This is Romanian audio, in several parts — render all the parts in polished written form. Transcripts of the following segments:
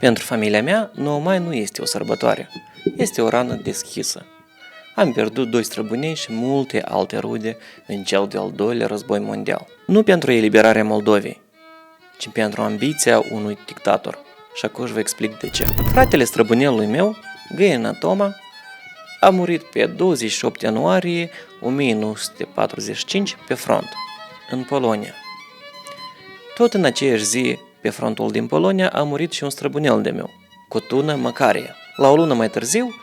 Pentru familia mea, 9 mai nu este o sărbătoare, este o rană deschisă. Am pierdut 2 străbunei și multe alte rude în cel de-al doilea război mondial. Nu pentru eliberarea Moldovei, ci pentru ambiția unui dictator. Și acum vă explic de ce. Fratele străbunelului meu, Găina Toma, a murit pe 28 ianuarie 1945 pe front, în Polonia. Tot în aceeași zi, pe frontul din Polonia, a murit și un străbunel de meu, Cotună Macarie. La o lună mai târziu,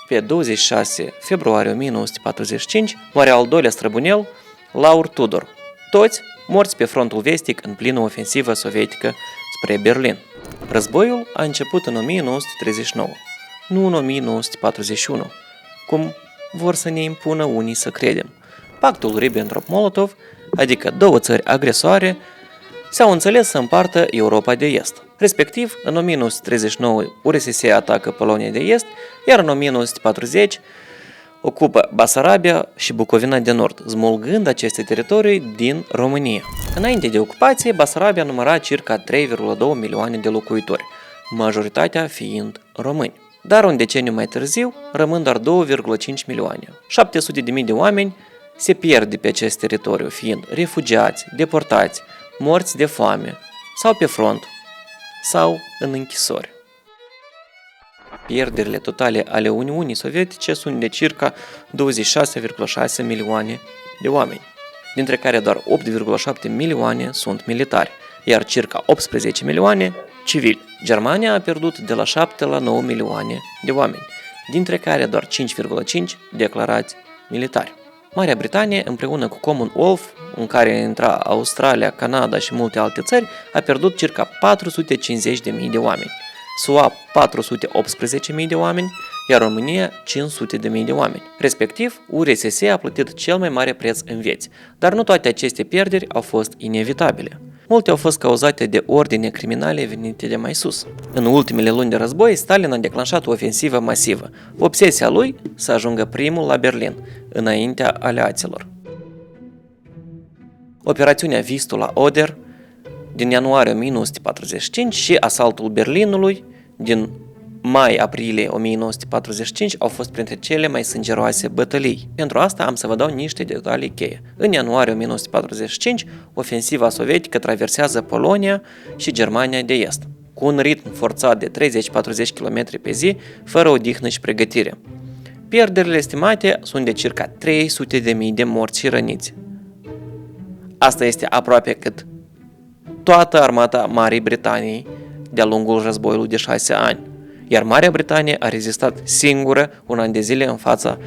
pe 26 februarie 1945, moare al doilea străbunel, Laur Tudor. Toți morți pe frontul vestic în plină ofensivă sovietică spre Berlin. Războiul a început în 1939, nu în 1941, cum vor să ne impună unii să credem. Pactul Ribbentrop-Molotov, adică două țări agresoare, s-au înțeles să împartă Europa de Est. Respectiv, în 1939 URSS atacă Polonia de Est, iar în 1940 ocupă Basarabia și Bucovina de Nord, smulgând aceste teritorii din România. Înainte de ocupație, Basarabia număra circa 3,2 milioane de locuitori, majoritatea fiind români. Dar un deceniu mai târziu rămân doar 2,5 milioane. 700.000 de oameni se pierd de pe acest teritoriu, fiind refugiați, deportați, morți de foame, sau pe front, sau în închisori. Pierderile totale ale Uniunii Sovietice sunt de circa 26,6 milioane de oameni, dintre care doar 8,7 milioane sunt militari, iar circa 18 milioane civili. Germania a pierdut de la 7 la 9 milioane de oameni, dintre care doar 5,5 declarați militari. Marea Britanie, împreună cu Commonwealth, în care intra Australia, Canada și multe alte țări, a pierdut circa 450.000 de oameni, SUA 418.000 de oameni, iar România 500.000 de oameni. Respectiv, URSS a plătit cel mai mare preț în vieți, dar nu toate aceste pierderi au fost inevitabile. Multe au fost cauzate de ordine criminale venite de mai sus. În ultimele luni de război, Stalin a declanșat o ofensivă masivă, obsesia lui să ajungă primul la Berlin, înaintea aliaților. Operațiunea Vistula-Oder din ianuarie 1945 și asaltul Berlinului din mai-aprilie 1945 au fost printre cele mai sângeroase bătălii. Pentru asta am să vă dau niște detalii cheie. În ianuarie 1945, ofensiva sovietică traversează Polonia și Germania de Est, cu un ritm forțat de 30-40 km pe zi, fără odihnă și pregătire. Pierderile estimate sunt de circa 300.000 de morți și răniți. Asta este aproape cât toată armata Marii Britanii de-a lungul războiului de 6 ani, iar Marea Britanie a rezistat singură un an de zile în fața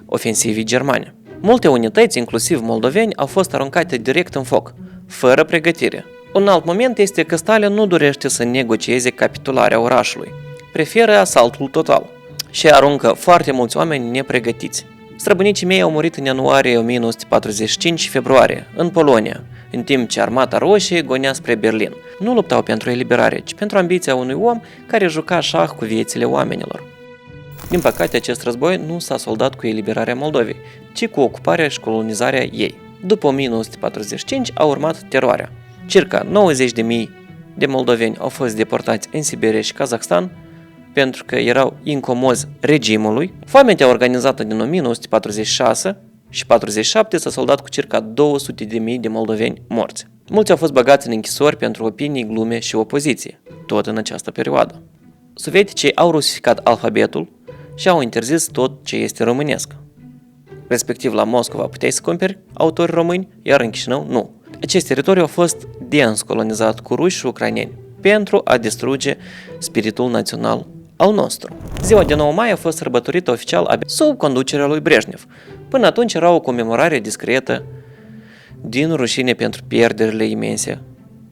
ofensivii germane. Multe unități, inclusiv moldoveni, au fost aruncate direct în foc, fără pregătire. Un alt moment este că Stalin nu dorește să negocieze capitularea orașului, preferă asaltul total și aruncă foarte mulți oameni nepregătiți. Străbunicii mei au murit în ianuarie 1945 și februarie, în Polonia, în timp ce Armata Roșie gonea spre Berlin. Nu luptau pentru eliberare, ci pentru ambiția unui om care juca șah cu viețile oamenilor. Din păcate, acest război nu s-a soldat cu eliberarea Moldovei, ci cu ocuparea și colonizarea ei. După 1945 a urmat teroarea. Circa 90.000 de moldoveni au fost deportați în Siberia și Kazakhstan pentru că erau incomozi regimului. Foametea organizată din 1946 și 47 s-a soldat cu circa 200.000 de moldoveni morți. Mulți au fost băgați în închisori pentru opinii, glume și opoziție, tot în această perioadă. Sovieticii au rusificat alfabetul și au interzis tot ce este românesc. Respectiv, la Moscova puteai să cumperi autori români, iar în Chișinău nu. Acest teritoriu a fost dens colonizat cu ruși și ucraineni pentru a distruge spiritul național al nostru. Ziua de 9 mai a fost sărbătorită oficial abia sub conducerea lui Brejnev. Până atunci era o comemorare discretă din rușine pentru pierderile imense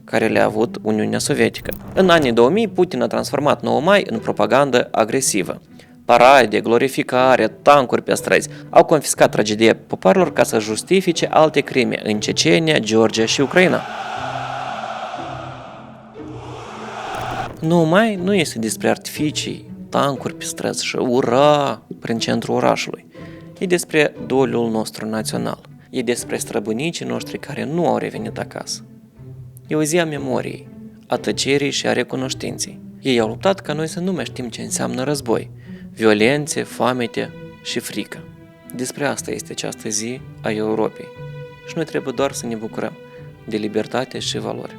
care le-a avut Uniunea Sovietică. În anii 2000, Putin a transformat 9 mai în propagandă agresivă. Parade, glorificare, tancuri pe străzi au confiscat tragedia popoarelor ca să justifice alte crime în Cecenia, Georgia și Ucraina. 9 mai nu este despre artificii, tancuri pe străzi și ura prin centrul orașului. E despre doliul nostru național. E despre străbunicii noștri care nu au revenit acasă. E o zi a memoriei, a tăcerii și a recunoștinței. Ei au luptat ca noi să nu mai știm ce înseamnă război, violențe, foamete și frică. Despre asta este această zi a Europei și noi trebuie doar să ne bucurăm de libertate și valori.